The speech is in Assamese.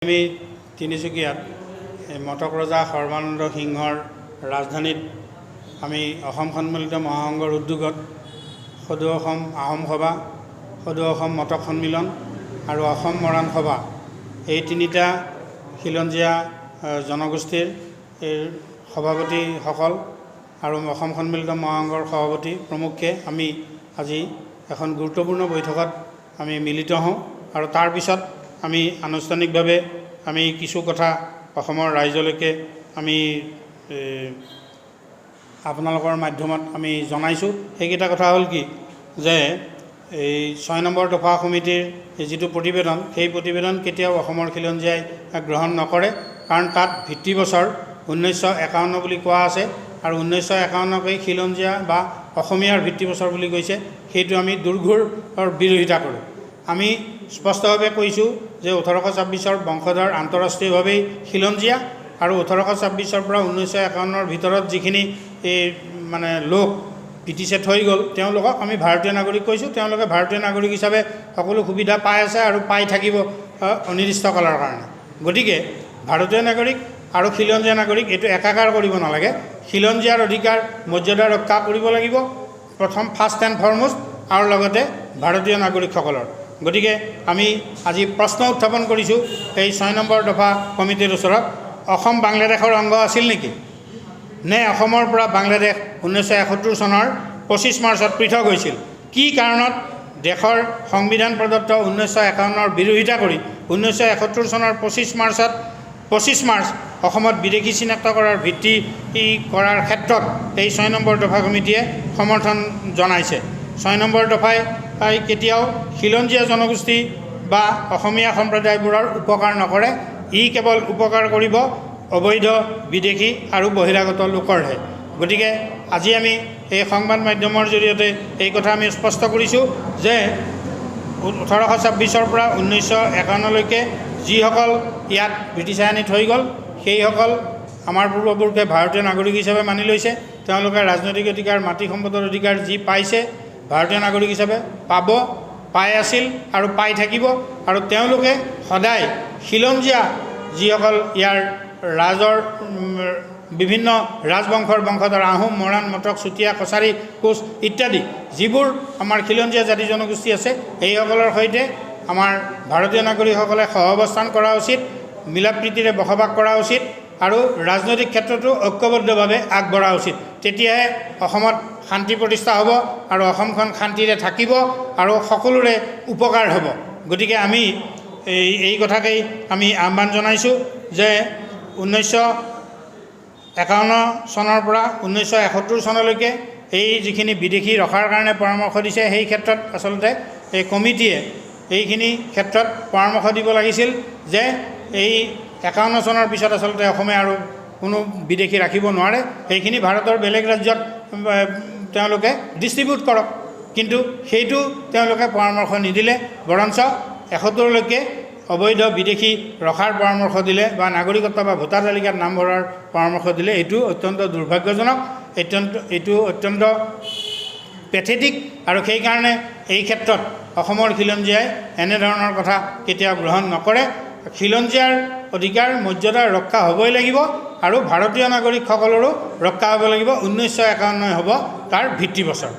আমি তিনিচুকীয়াত মটক ৰজা সৰ্বানন্দ সিংহৰ ৰাজধানীত আমি অসম সন্মিলিত মহাসংঘৰ উদ্যোগত সদৌ অসম আহোম সভা, সদৌ অসম মটক সন্মিলন আৰু অসম মৰাণ সভা এই তিনিটা খিলঞ্জীয়া জনগোষ্ঠীৰ সভাপতিসকল আৰু অসম সন্মিলিত মহাসংঘৰ সভাপতি প্ৰমুখ্যে আমি আজি এখন গুৰুত্বপূৰ্ণ বৈঠকত আমি মিলিত হওঁ আৰু তাৰ পিছত আমি আনুষ্ঠানিকভাৱে আমি কিছু কথা অসমৰ ৰাইজলৈকে আমি আপোনালোকৰ মাধ্যমত আমি জনাইছোঁ। সেইকেইটা কথা হ'ল কি যে এই 6 নম্বৰ দফা সমিতিৰ যিটো প্ৰতিবেদন সেই প্ৰতিবেদন কেতিয়াও অসমৰ খিলঞ্জীয়াই গ্ৰহণ নকৰে, কাৰণ তাত ভিত্তিবছৰ 1951 বুলি কোৱা আছে আৰু 1951কেই খিলঞ্জীয়া বা অসমীয়াৰ ভিত্তিবছৰ বুলি কৈছে। সেইটো আমি দুৰ্ঘোৰ বিৰোধিতা কৰোঁ। আমি স্পষ্টভাৱে কৈছোঁ যে 1826 বংশধৰ আন্তঃৰাষ্ট্ৰীয়ভাৱেই খিলঞ্জীয়া আৰু 1826 পৰা 1951 ভিতৰত যিখিনি মানে লোক ব্ৰিটিছে থৈ গ'ল তেওঁলোকক আমি ভাৰতীয় নাগৰিক কৈছোঁ। তেওঁলোকে ভাৰতীয় নাগৰিক হিচাপে সকলো সুবিধা পাই আছে আৰু পাই থাকিব অনিৰ্দিষ্ট কালৰ কাৰণে। গতিকে ভাৰতীয় নাগৰিক আৰু খিলঞ্জীয়া নাগৰিক এইটো একাকাৰ কৰিব নালাগে। খিলঞ্জীয়াৰ অধিকাৰ মৰ্যাদা ৰক্ষা কৰিব লাগিব প্ৰথম ফাৰ্ষ্ট এণ্ড ফৰমষ্ট, আৰু লগতে ভাৰতীয় নাগৰিকসকলৰ। গতিকে আমি আজি প্ৰশ্ন উত্থাপন কৰিছোঁ এই 6 নম্বৰ দফা কমিটিৰ ওচৰত, অসম বাংলাদেশৰ অংগ আছিল নেকি? নে অসমৰ পৰা বাংলাদেশ 1971 চনৰ 25 মাৰ্চত পৃথক হৈছিল? কি কাৰণত দেশৰ সংবিধান প্ৰদত্ত 1951ৰ বিৰোধিতা কৰি 1971 চনৰ 25 মাৰ্চ অসমত বিদেশী চিনাক্ত কৰাৰ ভিত্তি কৰাৰ ক্ষেত্ৰত এই 6 নম্বৰ দফা কমিটিয়ে সমৰ্থন জনাইছে? 6 নম্বৰ দফাই কেতিয়াও খিলঞ্জীয়া জনগোষ্ঠী বা অসমীয়া সম্প্ৰদায়বোৰৰ উপকাৰ নকৰে। ই কেৱল উপকাৰ কৰিব অবৈধ বিদেশী আৰু বহিৰাগত লোকৰহে। গতিকে আজি আমি এই সংবাদ মাধ্যমৰ জৰিয়তে এই কথা আমি স্পষ্ট কৰিছোঁ যে 1826 পৰা 1951লৈকে যিসকল ইয়াত ব্ৰিটিছে আনি থৈ গ'ল সেইসকল আমাৰ পূৰ্বপুৰুষে ভাৰতীয় নাগৰিক হিচাপে মানি লৈছে। তেওঁলোকে ৰাজনৈতিক অধিকাৰ, মাটি সম্পদৰ অধিকাৰ যি পাইছে ভাৰতীয় নাগৰিক হিচাপে পাই আছিল আৰু পাই থাকিব। আৰু তেওঁলোকে সদায় খিলঞ্জীয়া যিসকল ইয়াৰ ৰাজৰ বিভিন্ন ৰাজবংশৰ বংশধৰ আহোম, মৰাণ, মটক, চুতীয়া, কছাৰী, কোচ ইত্যাদি যিবোৰ আমাৰ খিলঞ্জীয়া জাতি জনগোষ্ঠী আছে এইসকলৰ সৈতে আমাৰ ভাৰতীয় নাগৰিকসকলে সহাৱস্থান কৰা উচিত, মিলা প্ৰীতিৰে বসবাস কৰা উচিত আৰু ৰাজনৈতিক ক্ষেত্ৰতো ঐক্যবদ্ধভাৱে আগবঢ়া উচিত। তেতিয়াহে অসমত শান্তি প্ৰতিষ্ঠা হ'ব আৰু অসমখন শান্তিৰে থাকিব আৰু সকলোৰে উপকাৰ হ'ব। গতিকে আমি এই কথাকেই আমি আহ্বান জনাইছোঁ যে 1951 চনৰ পৰা 1971 চনলৈকে এই যিখিনি বিদেশী ৰখাৰ কাৰণে পৰামৰ্শ দিছে সেই ক্ষেত্ৰত আচলতে এই কমিটিয়ে এইখিনি ক্ষেত্ৰত পৰামৰ্শ দিব লাগিছিল যে এই 51 চনৰ পিছত আচলতে অসমে আৰু কোনো বিদেশী ৰাখিব নোৱাৰে, সেইখিনি ভাৰতৰ বেলেগ ৰাজ্যত তেওঁলোকে ডিষ্ট্ৰিবিউট কৰক। কিন্তু সেইটো তেওঁলোকে পৰামৰ্শ নিদিলে, বৰঞ্চ 71লৈকে অবৈধ বিদেশী ৰখাৰ পৰামৰ্শ দিলে বা নাগৰিকত্ব বা ভোটাৰ তালিকাত নাম ভৰাৰ পৰামৰ্শ দিলে। এইটো অত্যন্ত দুৰ্ভাগ্যজনক, এইটো অত্যন্ত পেথেটিক। আৰু সেইকাৰণে এই ক্ষেত্ৰত অসমৰ খিলঞ্জীয়াই এনেধৰণৰ কথা কেতিয়াও গ্ৰহণ নকৰে। খিলঞ্জীয়াৰ অধিকাৰ মৰ্যাদা ৰক্ষা হ'বই লাগিব আৰু ভাৰতীয় নাগৰিকসকলৰো ৰক্ষা হ'ব লাগিব। 1951 হ'ব তাৰ ভিত্তিবছৰ।